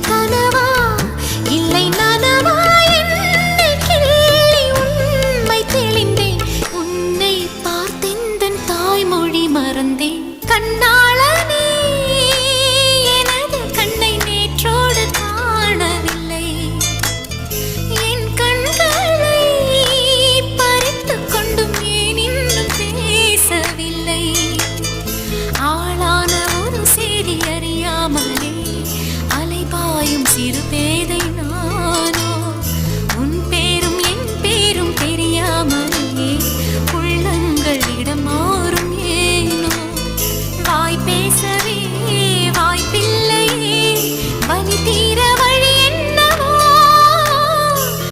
கனவா இல்லை நனவா என்னை கிள்ளி உண்மை தெளிந்தேன். உன்னை பார்த்தெந்தன் தாய்மொழி மறந்தேன். கண்ணாளனே எனது கண்ணை நேற்றோடு காணவில்லை. என் கண்களை பறித்துக் கொண்டும் ஏன் இன்னும் பேசவில்லை. ஆளான ஒரு செய்தி அறியாமலே அலைபாயும் சிறு